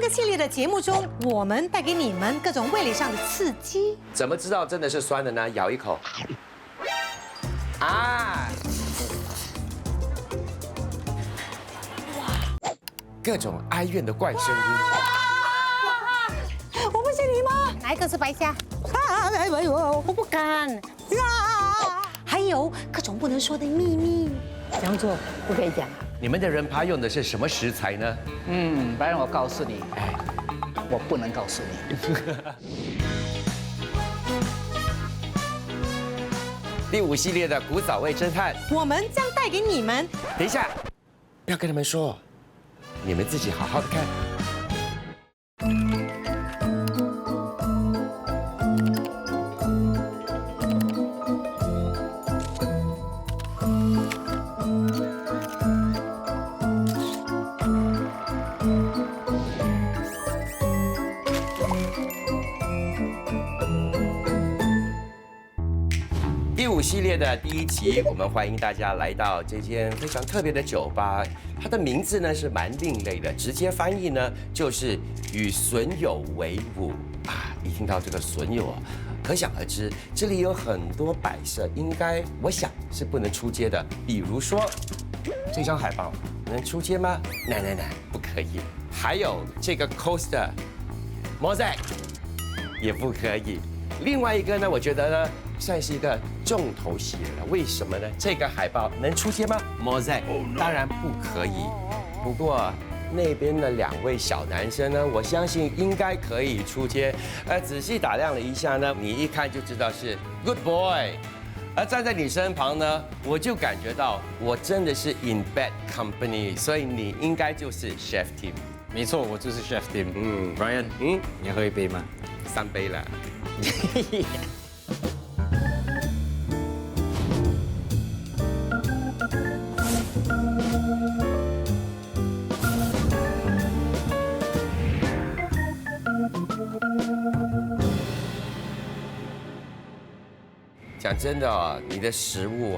个系列的节目中，我们带给你们各种味蕾上的刺激。怎么知道真的是酸的呢？咬一口，啊！各种哀怨的怪声音。我不是你吗？哪一个是白虾？我不敢。还有各种不能说的秘密。这样做不可以讲啊。你们的人扒用的是什么食材呢？白人，我告诉你，我不能告诉你。第5系列的古早味侦探，我们将带给你们。等一下，不要跟他们说，你们自己好好的看。第5系列的第1集，我们欢迎大家来到这间非常特别的酒吧。它的名字呢是蛮另类的，直接翻译呢就是与损友为伍啊。一听到这个损友啊，可想而知，这里有很多摆设，应该我想是不能出街的。比如说这张海报能出街吗？难，不可以。还有这个 coaster mosaic 也不可以。另外一个呢，我觉得呢算是一个重头戏了。为什么呢？这个海报能出街吗 ？mosaic 当然不可以。不过那边的2位小男生呢，我相信应该可以出街。仔细打量了一下呢，你一看就知道是 good boy。而站在你身旁呢，我就感觉到我真的是 in bad company， 所以你应该就是 chef team。没错，我就是 chef team。Brian，你要喝一杯吗？3杯了。讲真的啊，你的食物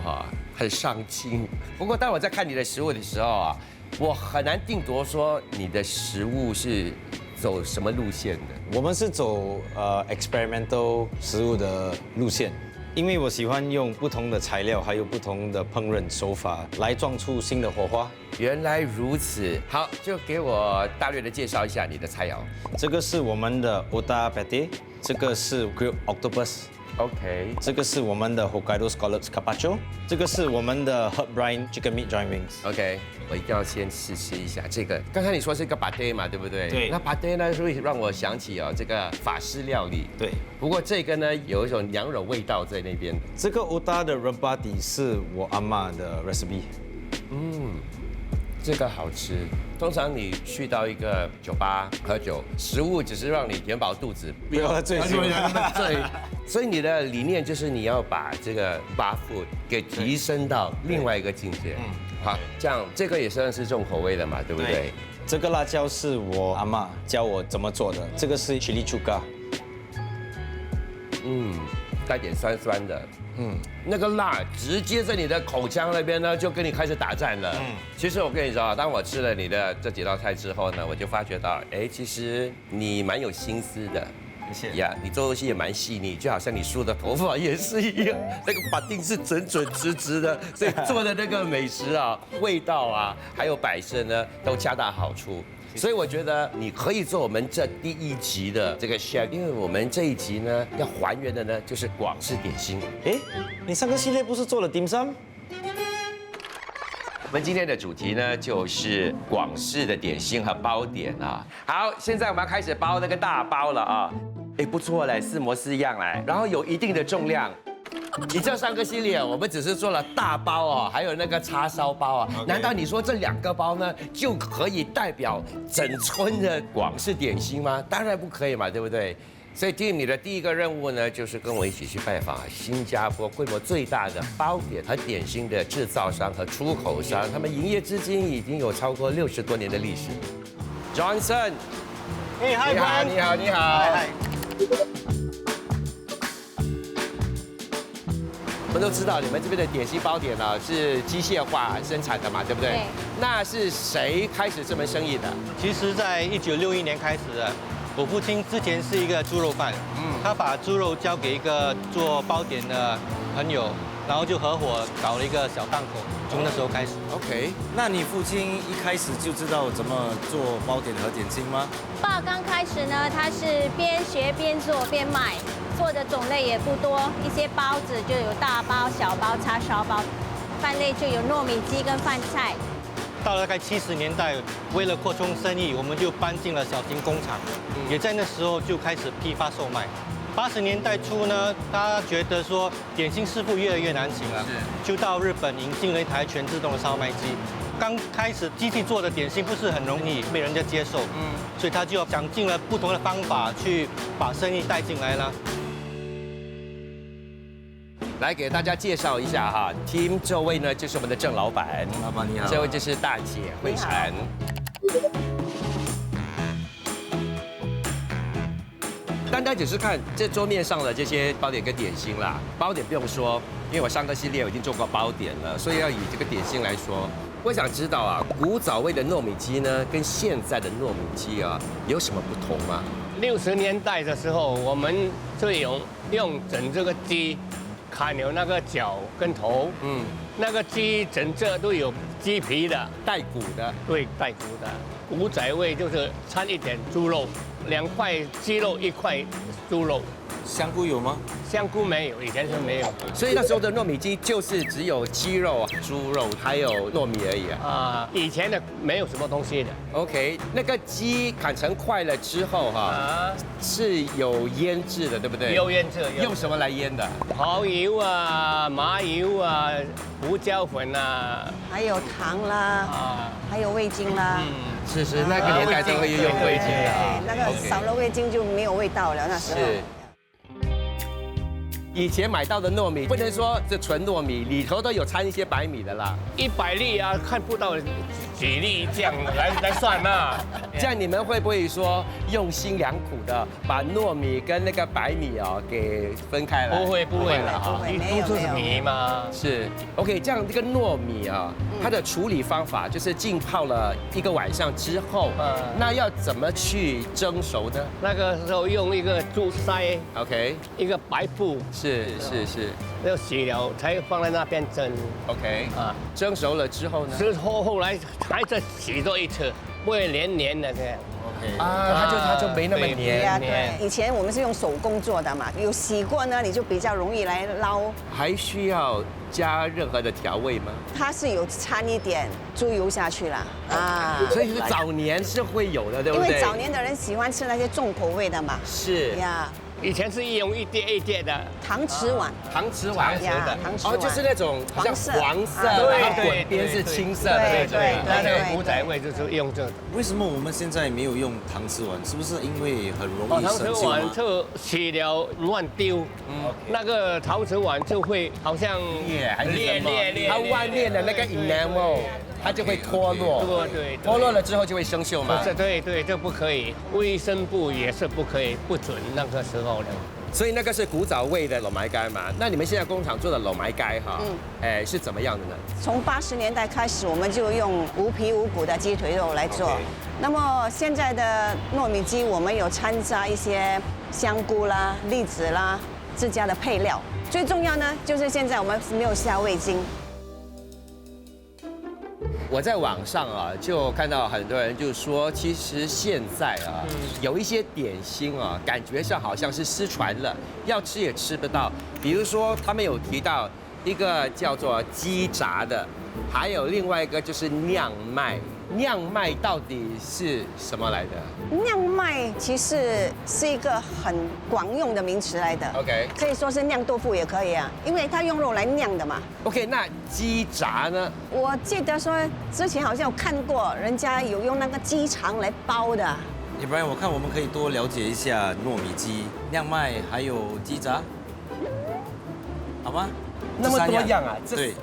很上镜。不过当我在看你的食物的时候啊，我很难定夺说你的食物是走什么路线的。我们是走experimental 食物的路线，因为我喜欢用不同的材料，还有不同的烹饪手法来撞出新的火花。原来如此，好，就给我大略的介绍一下你的菜肴。这个是我们的 Otak Pate， 这个是 grilled octopus。OK， 这个是我们的 Hokkaido scallops carpaccio， 这个是我们的 herb brine chicken meat joint wings。OK， 我一定要先试一下这个。刚才你说是一个 pate 嘛，对不对？对。那 pate 呢，会让我想起这个法式料理。对。不过这个呢，有一种羊肉味道在那边。这个 Otak 的 rempah 底是我阿嬷的 recipe。这个好吃。通常你去到一个酒吧喝酒，食物只是让你填饱肚子，不要喝醉酒。对，所以你的理念就是你要把这个 bar food 给提升到另外一个境界。好，这样这个也算是重口味的嘛，对不对？这个辣椒是我阿嬷教我怎么做的，这个是 chili chuka。带点酸酸的。那个辣直接在你的口腔那边呢，就跟你开始打战了。其实我跟你说啊，当我吃了你的这几道菜之后呢，我就发觉到，其实你蛮有心思的。谢谢。呀，你做东西也蛮细腻，就好像你梳的头发也是一样，那个把定是准直直的，所以做的那个美食啊，味道啊，还有摆设呢，都恰到好处。所以我觉得你可以做我们这第1集的这个 chef， 因为我们这一集呢要还原的呢就是广式点心。你上个系列不是做了 dim sum？ 我们今天的主题呢就是广式的点心和包点啊。好，现在我们要开始包那个大包了啊。不错嘞，4模4样嘞，然后有一定的重量。你知道上个系列我们只是做了大包哦，还有那个叉烧包啊，难道你说这2个包呢就可以代表整村的广式点心吗？当然不可以嘛，对不对？所以 Tim 你的第1个任务呢，就是跟我一起去拜访新加坡规模最大的包点和点心的制造商和出口商，他们营业至今已经有超过60多年的历史。Johnson， 你好，你好。们都知道你们这边的点心包点呢是机械化生产的嘛，对不对？对。那是谁开始这门生意的？其实，在1961年开始的。我父亲之前是一个猪肉贩，他把猪肉交给一个做包点的朋友，然后就合伙搞了一个小档口，从那时候开始。OK，那你父亲一开始就知道怎么做包点和点心吗？爸刚开始呢，他是边学边做边卖，做的种类也不多，一些包子就有大包、小包、叉烧包，饭类就有糯米鸡跟饭菜。到了大概70年代，为了扩充生意，我们就搬进了小型工厂，也在那时候就开始批发售卖。80年代初呢，他觉得说点心师傅越来越难请了，就到日本引进了一台全自动的烧麦机。刚开始机器做的点心不是很容易被人家接受，所以他就要想尽了不同的方法去把生意带进来了。来给大家介绍一下哈，Tim 这位呢就是我们的郑老板，老板你好，这位就是大姐慧婵。单单只是看这桌面上的这些包点跟点心啦，包点不用说，因为我上个系列我已经做过包点了，所以要以这个点心来说，我想知道啊，古早味的糯米鸡呢，跟现在的糯米鸡啊有什么不同吗？60年代的时候，我们就用整这个鸡。砍有那个脚跟头，那个鸡整这都有鸡皮的，带骨的，对，带骨的。古仔味就是掺一点猪肉，2块鸡肉，1块猪肉。香菇有吗？香菇没有，以前是没有。所以那时候的糯米鸡就是只有鸡肉、猪肉还有糯米而已啊。以前的没有什么东西的。OK， 那个鸡砍成块了之后哈，是有腌制的，对不对？有腌制。用什么来腌的？蚝油啊、麻油啊、胡椒粉啊，还有糖啦，还有味精啦。是，那个年代都会用味精的啊。那个少了味精就没有味道了，那时候。是。以前买到的糯米不能说是纯糯米，里头都有掺一些白米的啦。100粒啊，看不到几粒这样来算嘛。这样你们会不会说用心良苦的把糯米跟那个白米哦给分开来？不会了哈，都是米嘛。是 OK， 这样这个糯米啊，它的处理方法就是浸泡了1个晚上之后，那要怎么去蒸熟呢？那个时候用一个竹筛 ，OK， 一个白布。是，要洗了才放在那边蒸 ，OK 啊，蒸熟了之后呢？后来还再洗多一次，不会黏的这样。OK 啊，它就没那么黏。对，以前我们是用手工做的嘛，有洗过呢，你就比较容易来捞。还需要加任何的调味吗？它是有掺一点猪油下去了啊，所以是早年是会有的，对不对？因为早年的人喜欢吃那些重口味的嘛。是呀。以前是用一碟一碟的搪瓷碗，搪瓷碗呀，搪瓷碗就是那种像黄色，然后滚边是青色的那种。那个古仔味就是用这个。为什么我们现在没有用搪瓷碗？是不是因为很容易搪瓷生锈吗？碗就洗了乱丢，那个陶瓷碗就会好像裂，它外面的那个 enamel。它就会脱落，对，脱落了之后就会生锈吗？对，这不可以，卫生部也是不可以，不准那个时候的。所以那个是古早味的老麦干嘛？那你们现在工厂做的老麦干哈，是怎么样的呢？从80年代开始，我们就用无皮无骨的鸡腿肉来做。那么现在的糯米鸡，我们有掺杂一些香菇啦、栗子啦自家的配料。最重要呢，就是现在我们没有下味精。我在网上啊，就看到很多人就说，其实现在啊，有一些点心啊，感觉上好像是失传了，要吃也吃不到。比如说，他们有提到一个叫做鸡炸的，还有另外一个就是酿麦。酿麦到底是什么来的？酿麦其实是一个很广用的名词来的。OK， 可以说是酿豆腐也可以啊，因为它用肉来酿的嘛。OK， 那鸡炸呢？我记得说之前好像有看过，人家有用那个鸡肠来包的。要不然我看我们可以多了解一下糯米鸡、酿麦还有鸡炸，好吗？那么多样啊！对。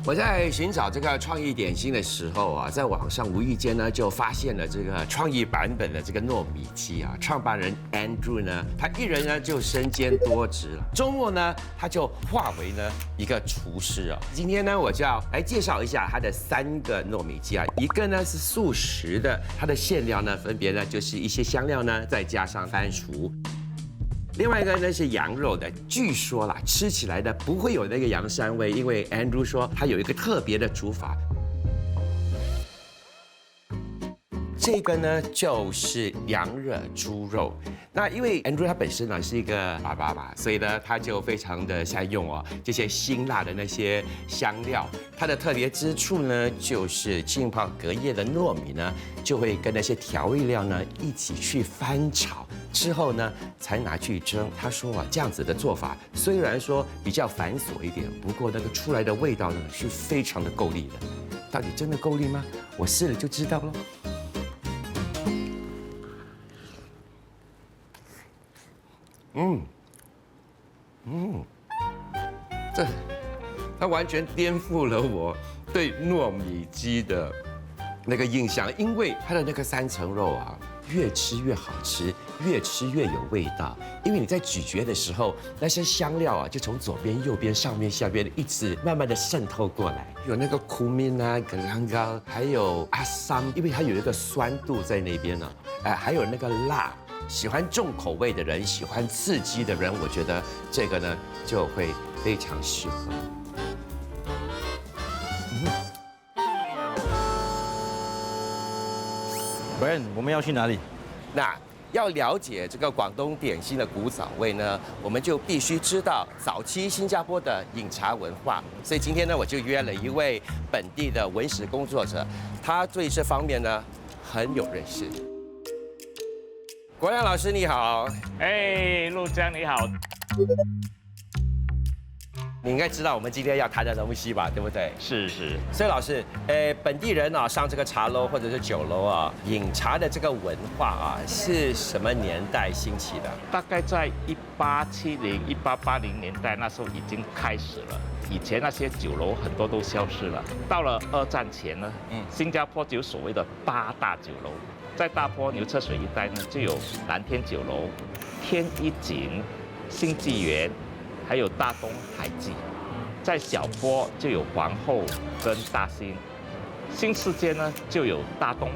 我在寻找这个创意点心的时候啊，在网上无意间呢就发现了这个创意版本的这个糯米鸡啊。创办人 Andrew 呢，他一人呢就身兼多职了。周末呢，他就化为呢一个厨师啊。今天呢，我就要来介绍一下他的3个糯米鸡啊。一个呢是素食的，它的馅料呢分别呢就是一些香料呢，再加上番薯。另外一个呢是羊肉的，据说啦，吃起来呢不会有那个羊膻味，因为 Andrew 说他有一个特别的煮法。这个呢就是羊惹猪肉。那因为 Andrew 他本身呢是一个爸爸嘛，所以呢他就非常的善用哦这些辛辣的那些香料。它的特别之处呢，就是浸泡隔夜的糯米呢，就会跟那些调味料呢一起去翻炒。之后呢，才拿去蒸。他说啊，这样子的做法虽然说比较繁琐一点，不过那个出来的味道呢是非常的够力的。到底真的够力吗？我试了就知道喽。它完全颠覆了我对糯米鸡的那个印象，因为它的那个3层肉啊。越吃越好吃，越吃越有味道。因为你在咀嚼的时候，那些香料啊，就从左边、右边、上面、下边一直慢慢的渗透过来。有那个kumin啊、格兰高，还有阿桑，因为它有一个酸度在那边呢。还有那个辣，喜欢重口味的人，喜欢刺激的人，我觉得这个呢就会非常适合。Brian， 我们要去哪里？那要了解这个广东点心的古早味呢，我们就必须知道早期新加坡的饮茶文化。所以今天呢，我就约了一位本地的文史工作者，他对这方面呢很有认识。国亮老师你好，陆江你好。你应该知道我们今天要谈的东西吧，对不对？是。所以老师，本地人啊上这个茶楼或者是酒楼啊，饮茶的这个文化啊，是什么年代兴起的？大概在1870、1880年代，那时候已经开始了。以前那些酒楼很多都消失了。到了2战前呢，新加坡就有所谓的8大酒楼，在大坡牛车水一带呢，就有蓝天酒楼、天一锦、新纪元。还有大东海记，在小坡就有皇后跟大兴，新世界呢就有大东，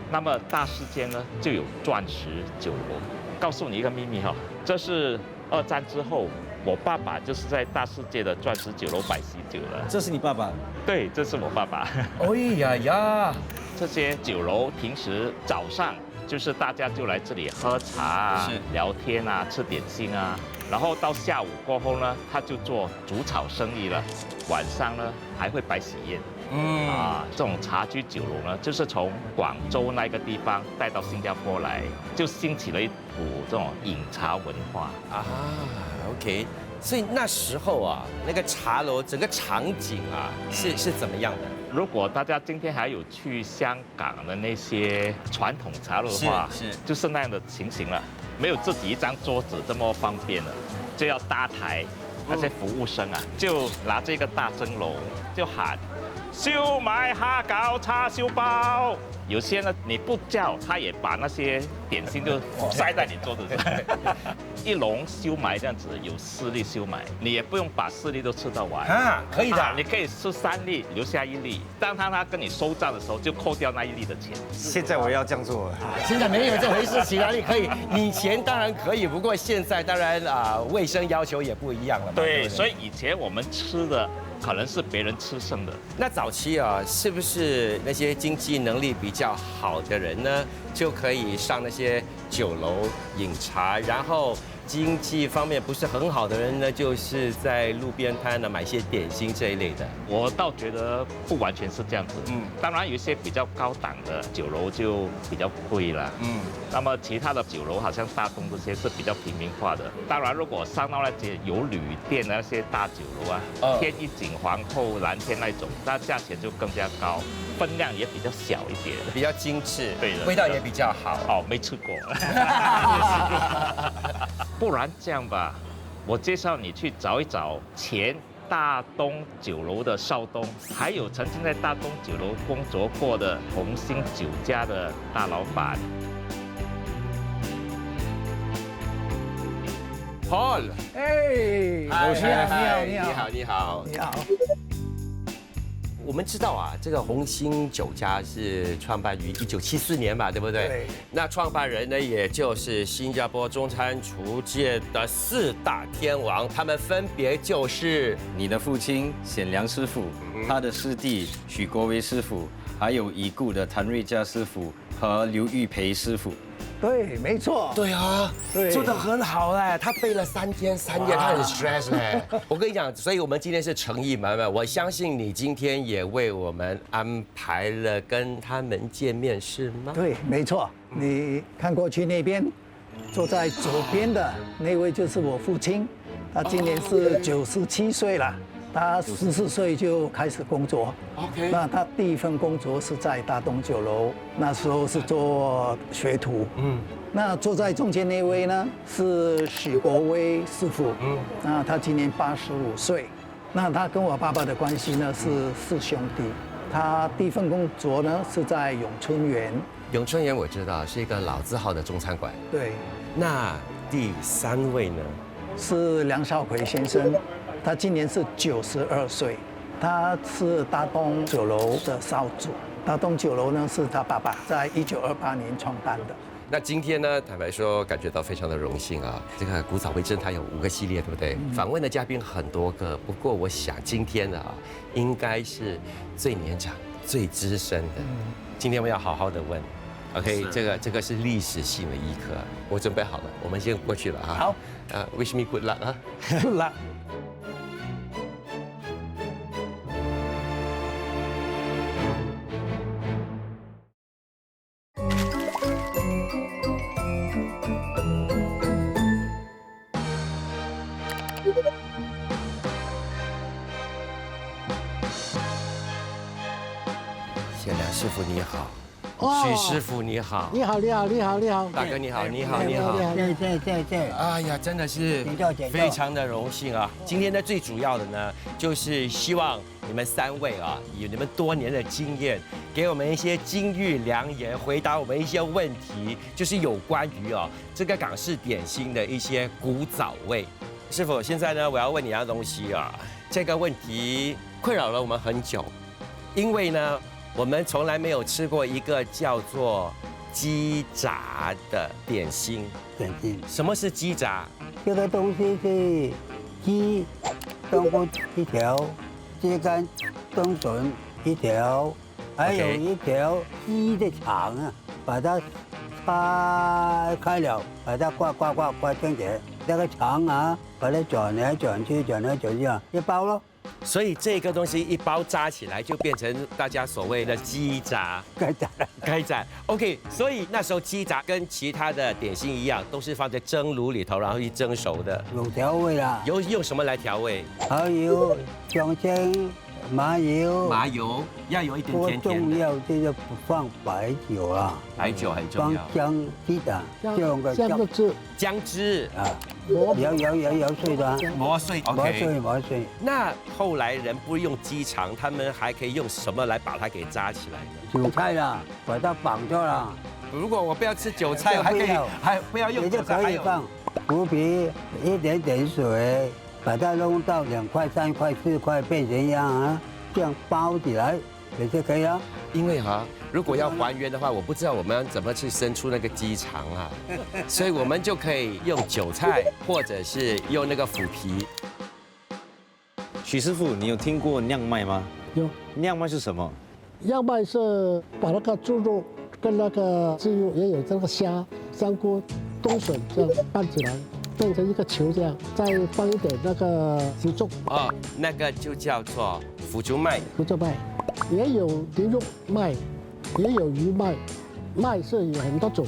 那么大世界呢就有钻石酒楼。告诉你一个秘密哈，这是2战之后，我爸爸就是在大世界的钻石酒楼摆喜酒了。这是你爸爸？对，这是我爸爸。哎呀呀，这些酒楼平时早上就是大家就来这里喝茶啊、聊天啊、吃点心啊。然后到下午过后呢，他就做煮炒生意了。晚上呢还会摆喜宴。这种茶居酒楼呢，就是从广州那个地方带到新加坡来，就兴起了一股这种饮茶文化啊。OK， 所以那时候啊，那个茶楼整个场景啊，是怎么样的？如果大家今天还有去香港的那些传统茶楼的话，就是那样的情形了。没有自己一张桌子这么方便了，就要搭台，那些服务生啊，就拿这个大蒸笼，就喊燒賣蝦餃叉燒包。有些呢你不叫，他也把那些点心就塞在你桌子上。一笼燒賣這樣子有4粒燒賣，你也不用把4粒都吃到完啊，可以的，你可以吃3粒，留下1粒。當他跟你收賬的時候，就扣掉那1粒的錢。現在我要這樣做了。現在沒有這回事，哪裡可以？以前當然可以，不過現在當然衛生要求也不一樣了嘛。對，所以以前我們吃的可能是別人吃剩的。那早期啊，是不是那些經濟能力比較好的人呢，就可以上那些酒樓飲茶，然後經濟方面不是很好的人呢，就是在路邊攤呢買些點心這一類的。我倒覺得不完全是這樣子。當然有一些比較高檔的酒樓就比較貴啦。那麼其他的酒樓，好像大東這些是比較平民化的。當然，如果上到那些有旅店的那些大酒樓啊，天一錦、皇后、藍天那種，那價錢就更加高，分量也比較小一點，比較精緻，對的，味道也比較好。哦，沒吃過。不然這樣吧，我介紹你去找一找前大东酒楼的少东，还有曾经在大东酒楼工作过的红星酒家的大老板。Paul， 哎，你好。我们知道啊，这个红星酒家是创办于1974年吧，对不对？对。那创办人呢，也就是新加坡中餐厨界的4大天王，他们分别就是你的父亲显良师傅，他的师弟许国威师傅，还有已故的谭瑞佳师傅和刘玉培师傅。对，没错。对啊，对，做得很好嘞。他背了3天3夜，他很 stress 嘞。我跟你讲，所以我们今天是诚意满满。我相信你今天也为我们安排了跟他们见面，是吗？对，没错。你看过去那边，坐在左边的那位就是我父亲，他今年是97岁了。他14岁就开始工作。OK。那他第一份工作是在大东酒楼，那时候是做学徒。那坐在中间那位呢是许国威师傅。那他今年85岁。那他跟我爸爸的关系呢是4兄弟。他第一份工作呢是在永春园。永春园我知道是一个老字号的中餐馆。对。那第3位呢？是梁少奎先生。他今年是92岁，他是大东酒楼的少主。大东酒楼呢是他爸爸在1928年创办的。那今天呢，坦白说，感觉到非常的荣幸啊。这个古早味噌它有5个系列，对不对？访问的嘉宾很多个，不过我想今天的啊，应该是最年长、最资深的。今天我们要好好的问。OK， 这个是历史性的一刻。我准备好了，我们先过去了哈。好，wish me good luck 啊。good luck。显良师傅你好，许师傅你好，你好，大哥你好，你好。对。哎呀，真的是非常的荣幸啊！今天呢，最主要的呢，就是希望你们3位啊，以你们多年的经验，给我们一些金玉良言，回答我们一些问题，就是有关于这个港式点心的一些古早味。师傅，现在呢，我要问你一样东西啊，这个问题困扰了我们很久，因为呢，我们从来没有吃过一个叫做鸡杂的点心。什么是鸡杂？这个东西是鸡冬菇1条，鸡肝冬笋1条，还有一条鸡的肠啊，把它拆开了，把它刮清洁。那个肠啊，把它转来转去啊，一包咯。所以这个东西一包扎起来就变成大家所谓的鸡杂。该炸。OK， 所以那时候鸡杂跟其他的点心一样，都是放在蒸炉里头，然后去蒸熟的。有调味啦。用什么来调味？蚝油、姜青、麻油要有一点甜甜的。重要就是不放白酒啦，白酒很重要。放姜鸡蛋，姜汁啊，摇碎的，磨碎。磨碎。那后来人不用鸡肠，他们还可以用什么来把它给扎起来呢？韭菜啦，把它绑住了。如果我不要吃韭菜，我还不要用韭菜，可以放胡皮，一点点水，把它弄到2块、3块、4块变成样啊，这样包起来也是可以啊。因为如果要还原的话，我不知道我们要怎么去生出那个鸡肠啊，所以我们就可以用韭菜，或者是用那个腐皮。许师傅，你有听过酿麦吗？有。酿麦是什么？酿麦是把那个猪肉跟那个鸡肉也有这个香菇、冬笋这样拌起来，变成一个球这样，再放一点那个腐竹。那个就叫做腐竹麦。腐竹麦，也有牛肉麦，也有鱼麦，麦是有很多种。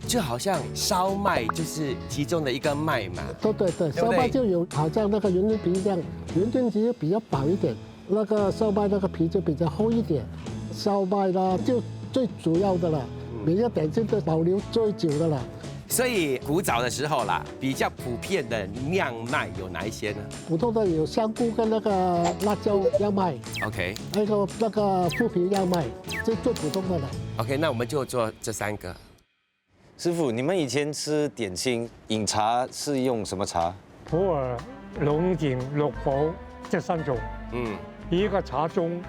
就好像烧麦就是其中的一个麦嘛。对，烧麦就有好像那个云吞皮这样，云吞皮比较薄一点，那个烧麦那个皮就比较厚一点。烧麦啦，就最主要的了，每个点心都保留最久的了。所以古早的时候啦，比较普遍的酿麦有哪一些呢普通的有香菇跟那个辣椒酿麦， ？OK 还有那个腐皮酿麦，这最普通的了。OK， 那我们就做这3个。师傅，你们以前吃点心饮茶是用什么茶？普洱、龙井、六堡这3种。一个茶盅，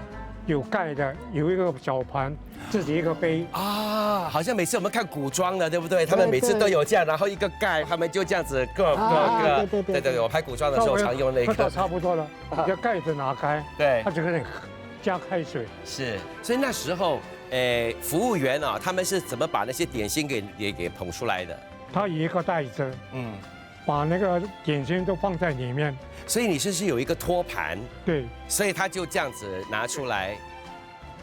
有盖的，有一个小盘，自己一个杯。啊，好像每次我们看古装的，对不对？他们每次都有这样，然后一个盖，他们就这样子各。对，我拍古装的时候常用那个。差不多了，你的盖子拿开，对，它就可以加开水。是，所以那时候，服务员啊，他们是怎么把那些点心给捧出来的？他一个袋子，把那个点心都放在里面。所以你是有一个托盘，对，所以他就这样子拿出来。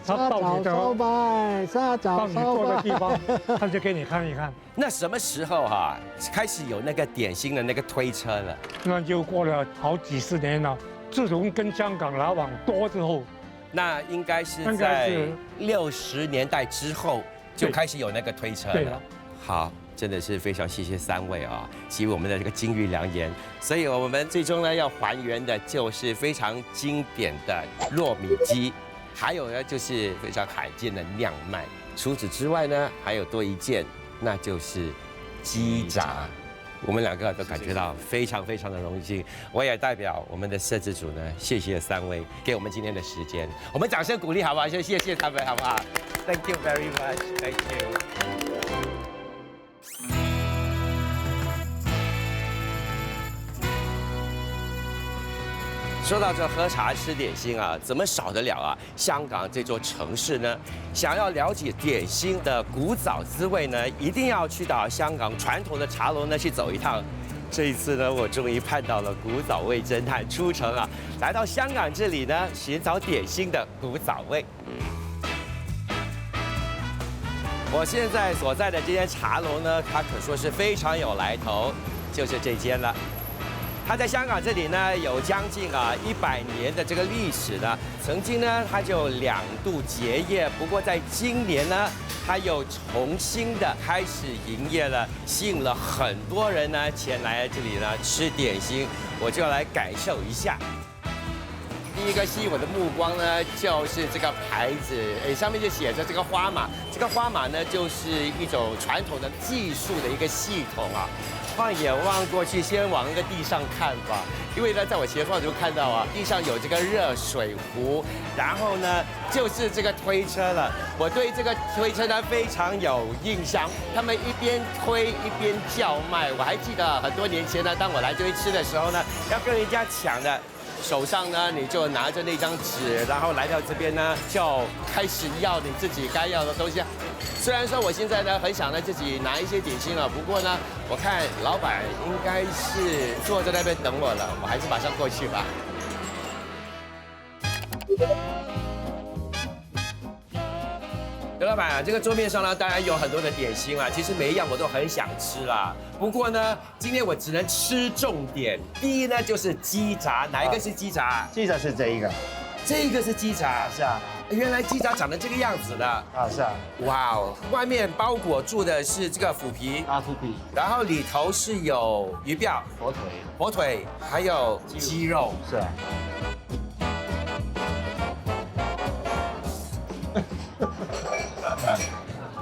沙枣烧麦，沙枣烧麦的地方，麦，他就给你看一看。那什么时候哈开始有那个点心的那个推车了？那就过了好几十年了。自从跟香港来往多之后，那应该是在60年代之后就开始有那个推车了。对了，好。真的是非常谢谢3位啊，给予我们的这个金玉良言。所以我们最终呢要还原的就是非常经典的糯米鸡，还有呢就是非常罕见的酿麦。除此之外呢，还有多一件，那就是鸡杂。我们2个都感觉到非常非常的荣幸。我也代表我们的摄制组呢，谢谢3位给我们今天的时间。我们掌声鼓励好不好？先谢谢他们好不好 ？Thank you very much. Thank you. 说到这喝茶吃点心啊，怎么少得了啊？香港这座城市呢，想要了解点心的古早滋味呢，一定要去到香港传统的茶楼呢去走一趟。这一次呢，我终于盼到了古早味侦探出城啊，来到香港这里呢，寻找点心的古早味。我现在所在的这间茶楼呢，它可说是非常有来头，就是这间了。它在香港这里呢，有将近100年的这个历史呢。曾经呢，它就2度结业，不过在今年呢，它又重新的开始营业了，吸引了很多人呢前来这里呢吃点心。我就来感受一下。第一个吸引我的目光呢，就是这个牌子，上面就写着这个花马。这个花马呢，就是一种传统的技术的一个系统啊。放眼望过去，先往那个地上看吧，因为呢，在我前方就看到啊，地上有这个热水壶，然后呢，就是这个推车了。我对这个推车呢非常有印象，他们一边推一边叫卖。我还记得很多年前呢，当我来这里吃的时候呢，要跟人家抢的。手上呢，你就拿着那张纸，然后来到这边呢，就开始要你自己该要的东西。虽然说我现在呢很想呢自己拿一些点心了，不过呢，我看老板应该是坐在那边等我了，我还是马上过去吧。刘老板，这个桌面上呢，当然有很多的点心啦，其实每一样我都很想吃啦。不过呢，今天我只能吃重点。第一呢，就是鸡杂，哪一个是鸡杂？鸡杂是这一个，这个是鸡杂。是啊。原来鸡杂长得这个样子的。啊，是啊。哇哦，外面包裹住的是这个腐皮。啊，腐皮。然后里头是有鱼鳔、火腿，还有鸡肉。是啊。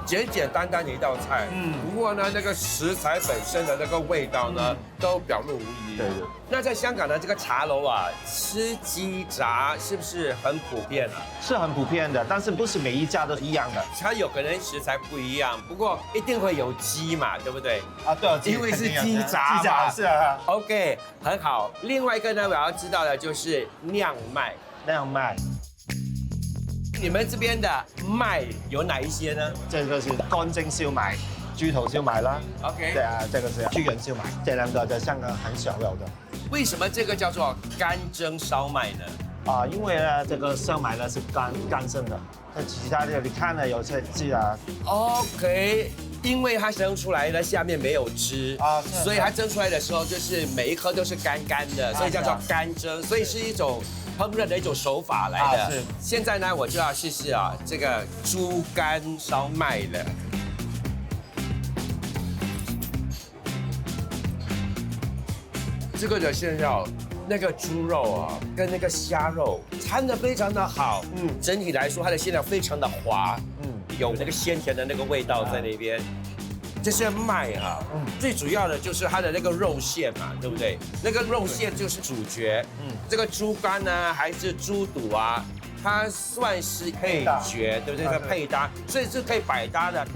简简单单的一道菜，不过呢，那个食材本身的那个味道呢，都表露无遗。对对。那在香港的这个茶楼啊，吃鸡杂是不是很普遍啊？是很普遍的，但是不是每一家都一样的。它有可能食材不一样，不过一定会有鸡嘛，对不对？啊，对，因为是鸡杂嘛。鸡杂是啊。OK， 很好。另外一个呢，我要知道的就是酿麦。酿麦。你们这边的麦有哪一些呢？这个是乾蒸燒賣、豬肚燒賣啦。OK。对啊，这个是豬潤燒賣，这2个在香港很少有的。为什么这个叫做干蒸烧麦呢？啊，因为呢，这个烧麦呢是干蒸的，那其他的你看呢有些汁啊。OK。因为它蒸出来呢，下面没有汁啊，所以它蒸出来的时候就是每一颗都是干干的，所以叫做干蒸，所以是一种烹饪的一种手法来的。是。现在呢，我就要试试啊，这个猪肝烧麦了。这个的馅料，那个猪肉啊，跟那个虾肉掺得非常的好。整体来说它的馅料非常的滑，有那个鲜甜的那个味道在那边。这些麦哈，最主要的就是它的那个肉馅嘛，对不对？那个肉馅就是主角。这个猪肝呢，还是猪肚啊，它算是配角，对不对？它配搭，所以是可以百搭的。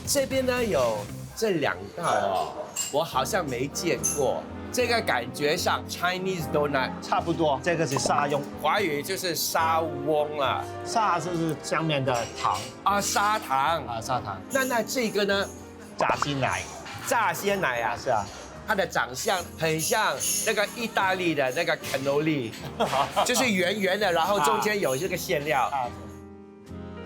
这边呢有这2道哦，我好像没见过。这个感觉上 Chinese donut 差不多，这个是沙翁，华语就是沙翁啦。沙就是上面的糖啊，砂糖啊，砂糖。那这个呢？炸鲜奶，炸鲜奶啊，是啊。它的长相很像那个意大利的那个 cannoli， 就是圆圆的，然后中间有这个馅料。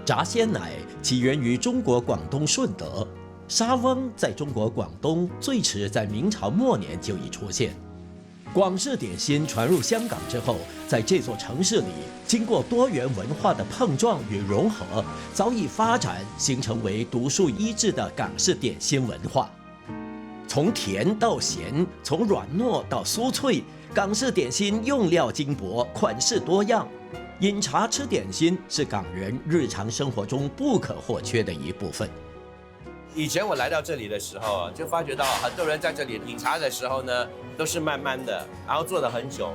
炸鲜奶起源于中国广东顺德，沙翁在中国广东最迟在明朝末年就已出现。广式点心传入香港之后，在这座城市里，经过多元文化的碰撞与融合，早已发展形成为独树一帜的港式点心文化。从甜到咸，从软糯到酥脆，港式点心用料精薄，款式多样。饮茶吃点心是港人日常生活中不可或缺的一部分。以前我来到这里的时候，就发觉到很多人在这里饮茶的时候呢，都是慢慢的，然后坐了很久。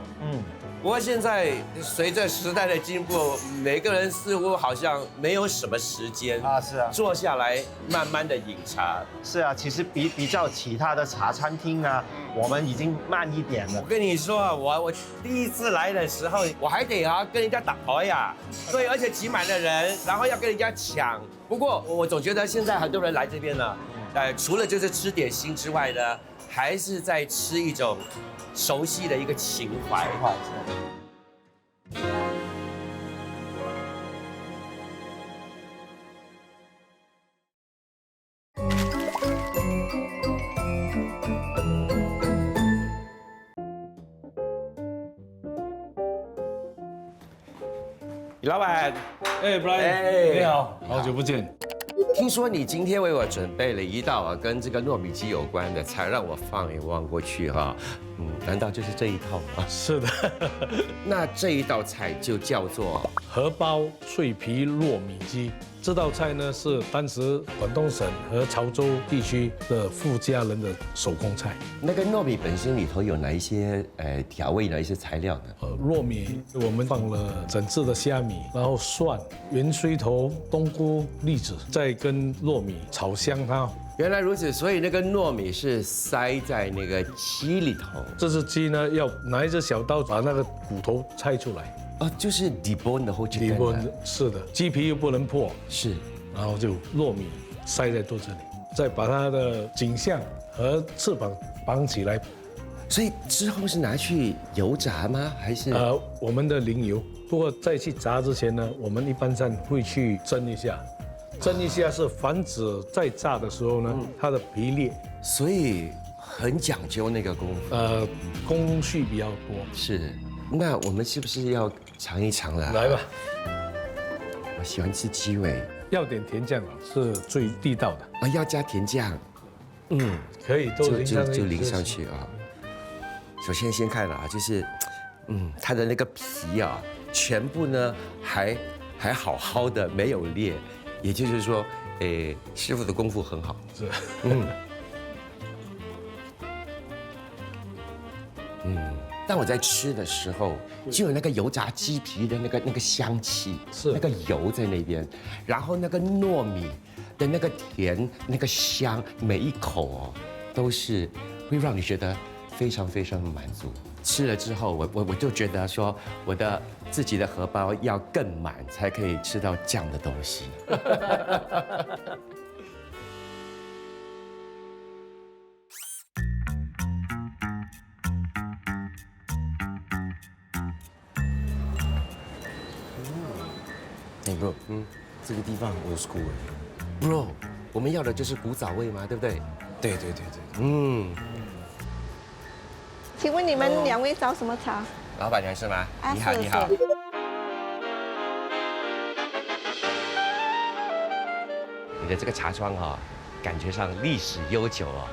不过现在随着时代的进步，每个人似乎好像没有什么时间啊，是啊，坐下来慢慢的饮茶。是啊，其实比较其他的茶餐厅啊，我们已经慢一点了。我跟你说，我第一次来的时候，我还得跟人家打牌呀，对，而且挤满了人，然后要跟人家抢。不过我总觉得现在很多人来这边呢，除了就是吃点心之外呢，还是在吃一种熟悉的一个情怀。李老板，哎 ，Brian， 你好，好久不见。听说你今天为我准备了一道跟这个糯米鸡有关的菜，让我放眼望过去哈，难道就是这一套吗？是的。那这一道菜就叫做荷包脆皮糯米鸡。这道菜呢是当时广东省和潮州地区的富家人的手工菜。那个糯米本身里头有哪一些调味哪一些材料呢？糯米我们放了整只的虾米，然后蒜、圆锥头、冬菇、栗子，再跟糯米炒香它。原来如此，所以那个糯米是塞在那个鸡里头。这只鸡呢要拿一只小刀把那个骨头拆出来。就是 debone 的后脊根。debone 是的，鸡皮又不能破，是，然后就糯米塞在肚子里，再把它的颈项和翅膀绑起来。所以之后是拿去油炸吗？还是？我们的淋油。不过在去炸之前呢，我们一般上会去蒸一下，蒸一下是防止在炸的时候呢，它的皮裂。所以很讲究那个功夫。工序比较多。是。那我们是不是要尝一尝了？来吧，我喜欢吃鸡尾，要点甜酱是最地道的。要加甜酱，可以都淋上去，就淋上去啊。首先先看了啊，就是，它的那个皮啊，全部呢还好好的，没有裂，也就是说，师傅的功夫很好。是，当我在吃的时候，就有那个油炸鸡皮的那个香气，是那个油在那边，然后那个糯米的那个甜、那个香，每一口都是会让你觉得非常非常满足。吃了之后，我就觉得说，我的自己的荷包要更满，才可以吃到这样的东西。bro， 这个地方old school。bro， 我们要的就是古早味嘛，对不对？对。请问你们2位找什么茶？老板娘是吗？你好，是你好。你的这个茶庄感觉上历史悠久哦。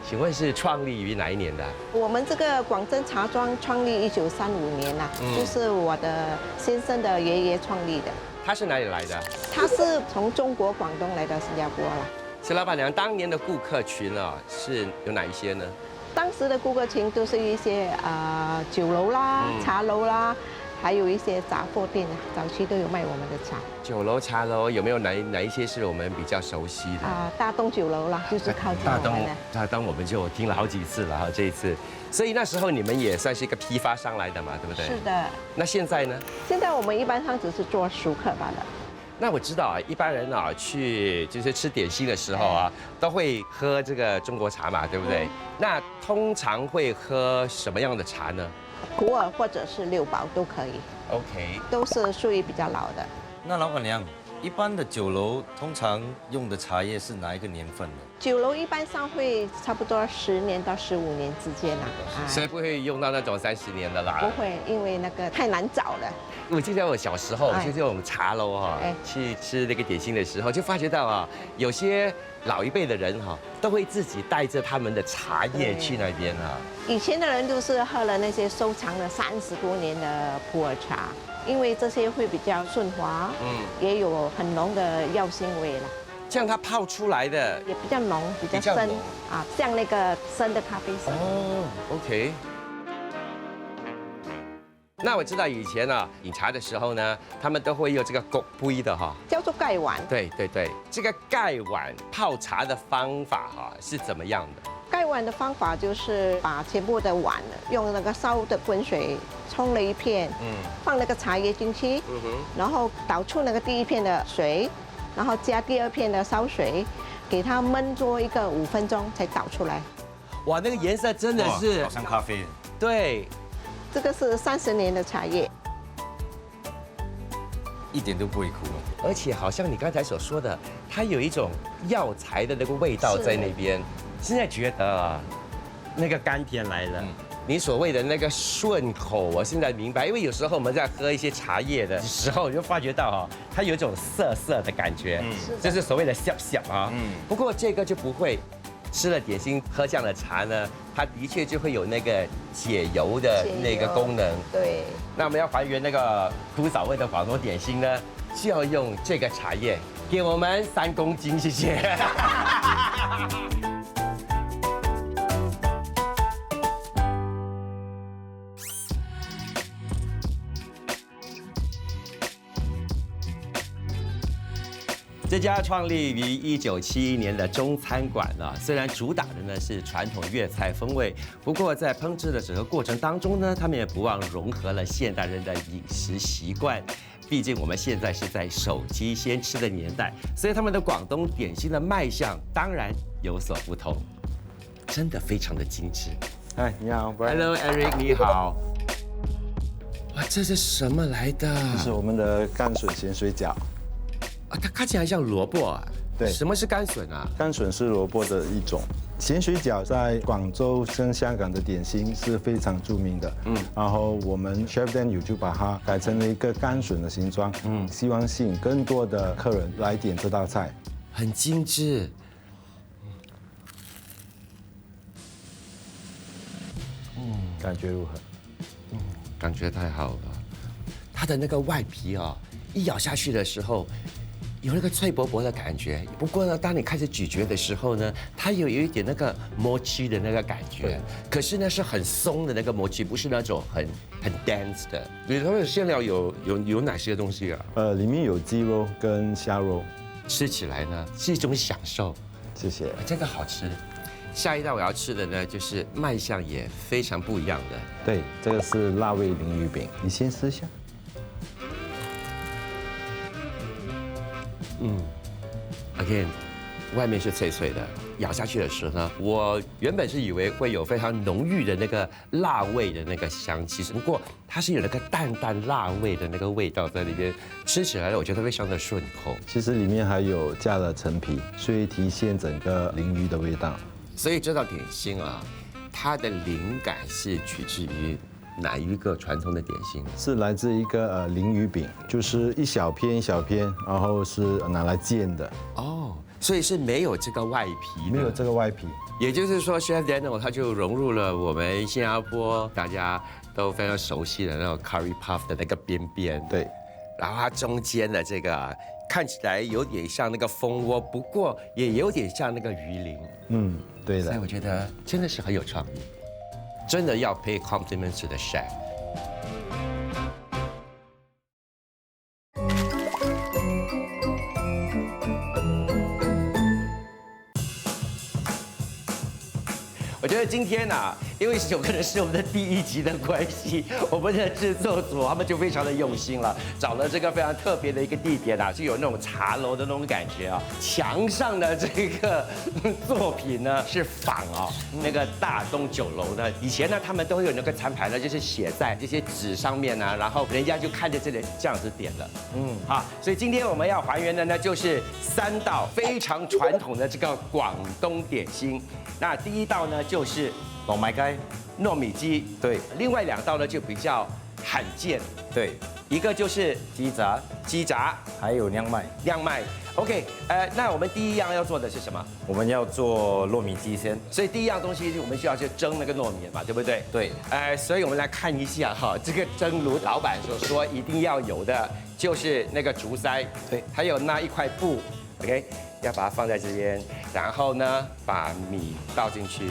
请问是创立于哪一年的？我们这个广珍茶庄创立1935年啦，就是我的先生的爷爷创立的。他是哪里来的？他是从中国广东来到新加坡了。石老板娘当年的顾客群啊，是有哪一些呢？当时的顾客群都是一些酒楼啦、茶楼啦，还有一些杂货店啊，早期都有卖我们的茶。酒楼、茶楼有没有哪一些是我们比较熟悉的？大东酒楼啦，就是靠近我们的。大东我们就听了好几次了哈，这一次。所以那时候你们也算是一个批发商来的嘛，对不对？是的。那现在呢？现在我们一般上只是做熟客罢了。那我知道啊，一般人啊去就是吃点心的时候啊，都会喝这个中国茶嘛，对不对？那通常会喝什么样的茶呢？普洱或者是六堡都可以。OK， 都是属于比较老的。那老板娘，一般的酒楼通常用的茶叶是哪一个年份的？酒楼一般上会差不多10年到15年之间啦。所以不会用到那种30年的啦。不会，因为那个太难找了。我记得我小时候去这种茶楼哈，去吃那个点心的时候，就发觉到啊，有些老一辈的人哈，都会自己带着他们的茶叶去那边啊。以前的人都是喝了那些收藏了30多年的普洱茶，因为这些会比较顺滑，也有很浓的药腥味啦。这样它泡出来的也比较浓，比较深啊，像那个深的咖啡色。哦 ，OK。那我知道以前啊，饮茶的时候呢，他们都会用这个锅杯的哈，叫做盖碗。对对对，这个盖碗泡茶的方法哈是怎么样的？盖碗的方法就是把全部的碗用那个烧的滚水冲了一片，放那个茶叶进去，然后倒出那个第一片的水，然后加第2片的烧水，给它焖做一个5分钟才倒出来。哇，那个颜色真的是好像咖啡。对。这个是30年的茶叶，一点都不会苦，而且好像你刚才所说的，它有一种药材的那个味道在那边。现在觉得啊，那个甘甜来了。你所谓的那个顺口，我现在明白，因为有时候我们在喝一些茶叶的时候，你就发觉到哈，它有一种涩涩的感觉，就是所谓的涩涩啊。不过这个就不会。吃了点心喝这样的茶呢，它的确就会有那个解油的那个功能。对。那我们要还原那个古早味的广东点心呢，就要用这个茶叶，给我们3公斤，谢谢。这家创立于1971年的中餐馆啊，虽然主打的呢是传统粤菜风味，不过在烹制的整个过程当中呢，他们也不忘融合了现代人的饮食习惯。毕竟我们现在是在手机先吃的年代，所以他们的广东点心的卖相当然有所不同，真的非常的精致。哎，你好 ，Hello Eric， 你好。哇，这是什么来的？这是我们的甘笋咸水饺。啊，它看起来像萝卜啊。对，什么是甘笋啊？甘笋是萝卜的一种。咸水饺在广州跟香港的点心是非常著名的。然后我们 Chef Daniel 就把它改成了一个甘笋的形状。希望吸引更多的客人来点这道菜。很精致。感觉如何？感觉太好了。它的那个外皮啊，一咬下去的时候，有那个脆薄薄的感觉。不过呢，当你开始咀嚼的时候呢，它有一点那个mochi的那个感觉。可是呢，是很松的那个mochi，不是那种很 dense 的。里头的馅料有哪些东西啊？里面有鸡肉跟虾肉，吃起来呢是一种享受。谢谢。这个好吃。下一道我要吃的呢，就是卖相也非常不一样的。对，这个是辣味鲮鱼饼，你先试一下。Again， 外面是脆脆的，咬下去的时候呢，我原本是以为会有非常浓郁的那个辣味的那个香气，不过它是有那个淡淡辣味的那个味道在里边，吃起来我觉得非常的顺口。其实里面还有加了陈皮，所以体现整个鲮鱼的味道。所以这道点心啊，它的灵感是取自于哪一个传统的点心？是来自一个鲮鱼饼，就是一小片一小片，然后是拿来煎的。哦，所以是没有这个外皮的。没有这个外皮。也就是说 ，Chef Daniel 他就融入了我们新加坡大家都非常熟悉的那种 curry puff 的那个边边。对。然后它中间的这个看起来有点像那个蜂窝，不过也有点像那个鱼鳞。嗯，对的。所以我觉得真的是很有创意，真的要 pay compliments to the chef。我觉得今天啊，因为有可能是我们的第1集的关系，我们的制作组他们就非常的用心了，找了这个非常特别的一个地点啊，就有那种茶楼的那种感觉啊。墙上的这个作品呢是仿那个大东酒楼呢，以前呢他们都会有那个餐牌呢，就是写在这些纸上面啊，然后人家就看着这里这样子点了。好，所以今天我们要还原的呢就是3道非常传统的这个广东点心。那第1道呢就是糯米雞，糯米鸡，对。另外2道呢就比较罕见，对，一个就是雞雜，還有釀麥。釀麥 ，OK， 那我们第1样要做的是什么？我们要做糯米雞先，所以第1样东西我们需要去蒸那个糯米嘛，对不对？对。所以我们来看一下哈，这个蒸炉老板所说一定要有的就是那个竹筛，对，还有那一块布 ，OK， 要把它放在这边，然后呢把米倒进去。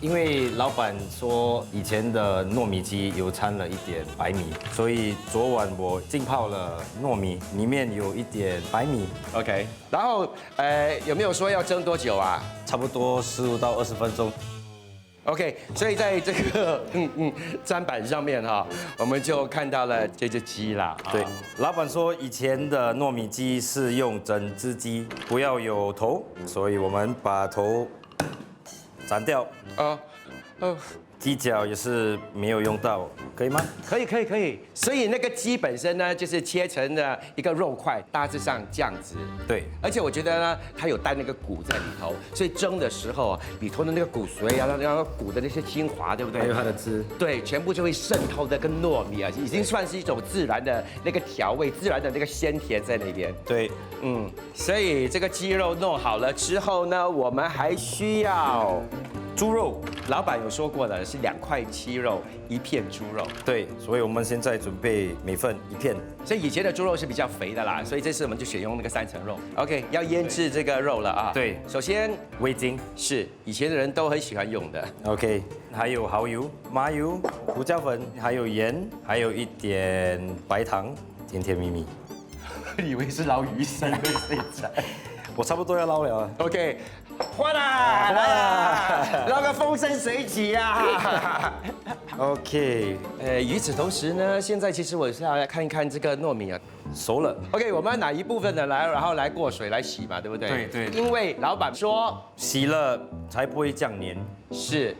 因为老板说以前的糯米雞有掺了一點白米，所以昨晚我浸泡了糯米，裡面有一點白米。OK， 然后有没有说要蒸多久啊？差不多15到20分鐘。OK， 所以在这个砧板上面哈，我们就看到了这只鸡啦。对，老板说以前的糯米雞是用整只雞，不要有頭，所以我們把頭斬掉。雞腳也是沒有用到，可以嗎？可以。所以那个鸡本身呢，就是切成了一个肉块，大致上这样子。对，而且我觉得呢，它有带那个骨在里头，所以蒸的时候啊，里头的那个骨髓啊，然后骨的那些精华，对不对？还有它的汁，对，全部就会渗透的跟糯米啊，已经算是一种自然的那个调味，自然的那个鲜甜在那边。对，所以这个鸡肉弄好了之后呢，我们还需要猪肉。老板有说过的是2块鸡肉，1片猪肉。对，所以我们现在准备每份1片。所以以前的猪肉是比较肥的啦，所以这次我们就选用那个3层肉。OK， 要腌制这个肉了啊。对，首先味精是以前的人都很喜欢用的。OK， 还有蚝油、麻油、胡椒粉，还有盐，还有一点白糖，甜甜蜜蜜。以为是捞鱼生的这一餐，我差不多要捞了。 OK。换啦，捞个风生水起啊 ！OK， 与此同时呢，现在其实我是要来看一看这个糯米啊，熟了。OK， 我们要拿一部分的来，然后来过水来洗嘛，对不对？对。因为老板说洗了才不会酱黏。是。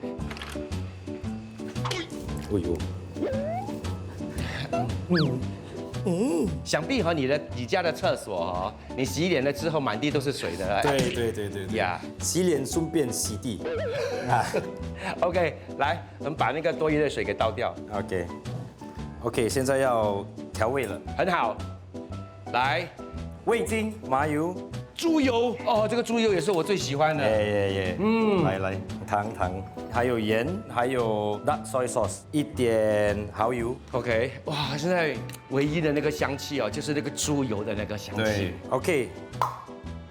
哎呦。想必你家的厕所哦，你洗脸了之后满地都是水的。对呀，洗脸顺便洗地。OK， 来，我们把那个多余的水给倒掉。OK， 现在要调味了。很好，来，味精、麻油、猪油。哦，这个猪油也是我最喜欢的。来，糖，还有盐，还有 dark soy sauce， 一点蚝油。OK， 哇，现在唯一的那个香气哦，就是那个猪油的那个香气。对 ，OK。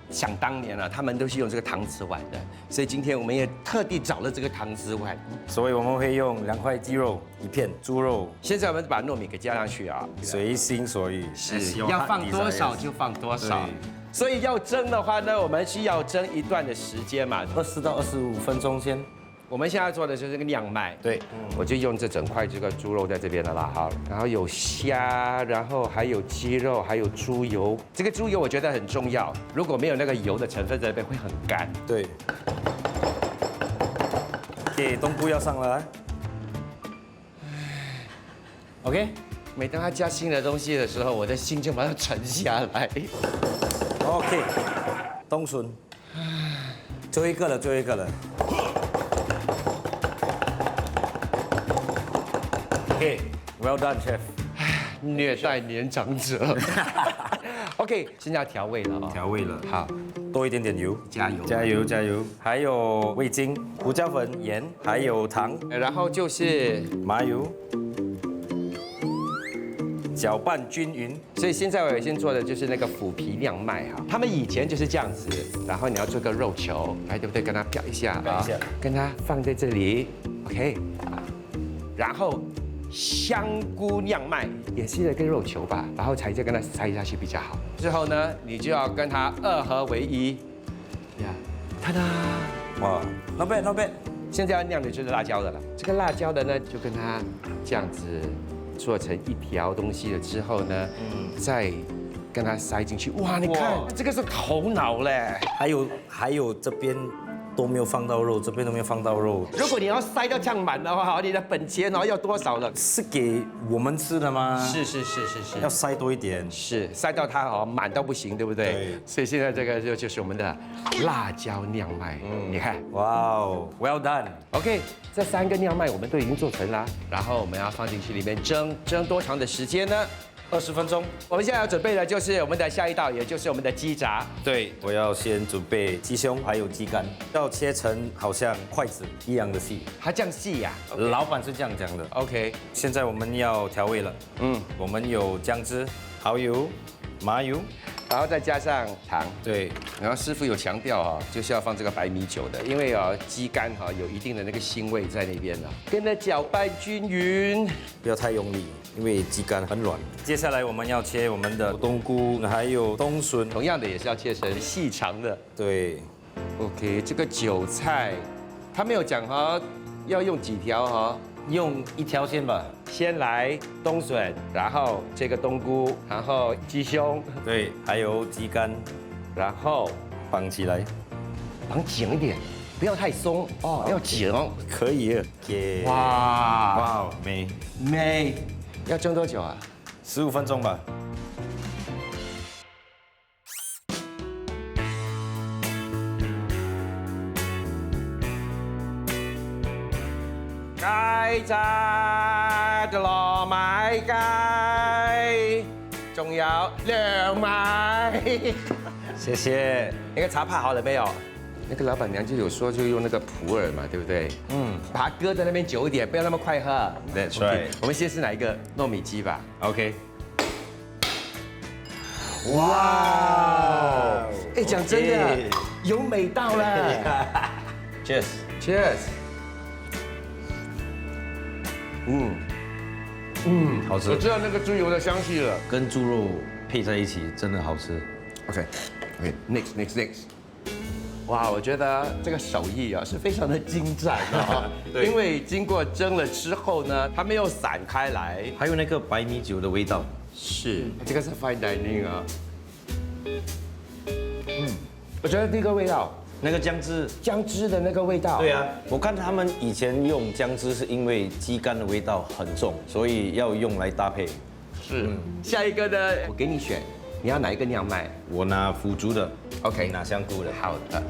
想当年啊，他们都是用这个搪瓷碗的，所以今天我们也特地找了这个搪瓷碗。所以我们会用2块鸡肉，1片猪肉。现在我们把糯米给加上去啊，随心所欲，是要放多少就放多少。所以要蒸的话呢，我们需要蒸一段的时间嘛，20到25分钟先。我们现在做的就是这个酿麦，对，我就用这整块这个猪肉在这边的啦，好，然后有虾，然后还有鸡肉，还有猪油。这个猪油我觉得很重要，如果没有那个油的成分在这边会很干。对。OK， 冬菇要上了。OK， 每当他加新的东西的时候，我的心就马上沉下来。OK， 冬笋，最后一个了。OK，well done, chef。虐待年长者。OK， 现在要调味了哦。调味了，好，多一点点油，加油，加油，加油。还有味精、胡椒粉、盐，还有糖，然后就是麻油。搅拌均匀，所以现在我先做的就是那个腐皮酿麦哈，他们以前就是这样子，然后你要做个肉球，哎，对不对？跟它表一下啊，跟它放在这里 ，OK， 然后香菇酿麦也是一个肉球吧，然后才再跟它塞下去比较好。之后呢，你就要跟它2合为一，呀，哒哒，哇 ，not bad not bad。现在要酿的就是辣椒的了，这个辣椒的呢，就跟它这样子。做成一条东西了之后呢，再跟它塞进去。哇，你看这个是头脑嘞。还有这边都没有放到肉，这边都没有放到肉。如果你要塞到这样满的话，你的本钱要多少了？是给我们吃的吗？是，要塞多一点。是塞到它满到不行，对不对？对。所以现在这个就是我们的辣椒酿麦。你看，哇哦 ，well done。OK。这3个酿麦我们都已经做成了，然后我们要放进去里面蒸多长的时间呢？20分钟。我们现在要准备的就是我们的下一道，也就是我们的鸡杂。对，我要先准备鸡胸还有鸡肝，要切成好像筷子一样的细。它这样细呀？老板是这样讲的。OK。现在我们要调味了。我们有姜汁、蚝油、麻油。然后再加上糖，对。然后师傅有强调就是要放这个白米酒的，因为鸡肝有一定的那个腥味在那边了，跟着搅拌均匀，不要太用力，因为鸡肝很软。接下来我们要切我们的冬菇，还有冬笋，同样的也是要切成细长的。对。OK， 这个韭菜，他没有讲要用几条用1条先吧。先来冬笋，然后这个冬菇，然后鸡胸，对，还有鸡肝，然后绑起来，绑紧一点，不要太松哦，要紧哦。可以。哇，美，要蒸多久啊？15分钟吧。雞扎嘅糯米雞，仲有涼米。謝謝。那個茶泡好了沒有？那個老闆娘就有說，就用那個普洱嘛，對不對？把它搁在那邊久一點，不要那麼快喝。That's right。我們先試哪一個糯米雞吧 ？OK。哇！哎，講真的，有美到了。Cheers。好吃。我知道那个猪油的香气了，跟猪肉配在一起真的好吃。OK，next。哇，我觉得这个手艺是非常的精湛因为经过蒸了之后呢，它没有散开来，还有那个白米酒的味道。是，这个是 fine dining 啊。我觉得第一个味道。那个姜汁的那个味道。对啊，我看他们以前用姜汁是因为鸡肝的味道很重，所以要用来搭配。是。下一个呢，我给你选，你要哪一个酿麦？我拿腐竹的。OK， 拿香菇的。好的。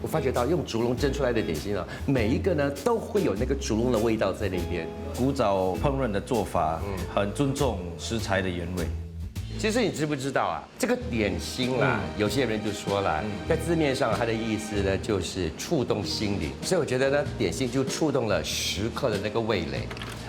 我发觉到用竹笼蒸出来的点心每一个呢都会有那个竹笼的味道在那边。古早烹饪的做法，很尊重食材的原味。其实你知不知道这个点心有些人就说了，在字面上它的意思呢就是触动心灵，所以我觉得呢点心就触动了食客的那个味蕾。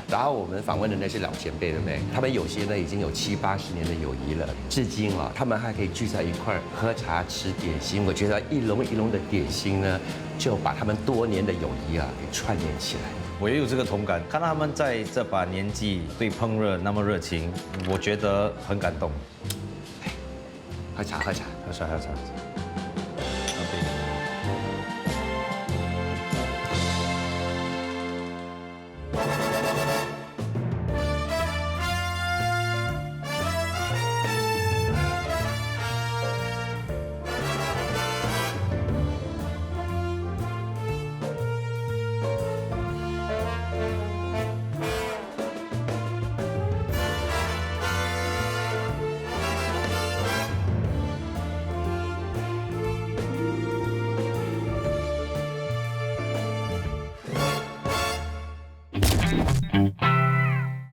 然后我们访问的那些老前辈，对不对？他们有些呢已经有70、80年的友谊了，至今他们还可以聚在一块儿喝茶吃点心。我觉得一笼一笼的点心呢，就把他们多年的友谊给串联起来。我也有这个同感，看到他们在这把年纪对烹饪那么热情，我觉得很感动。喝茶。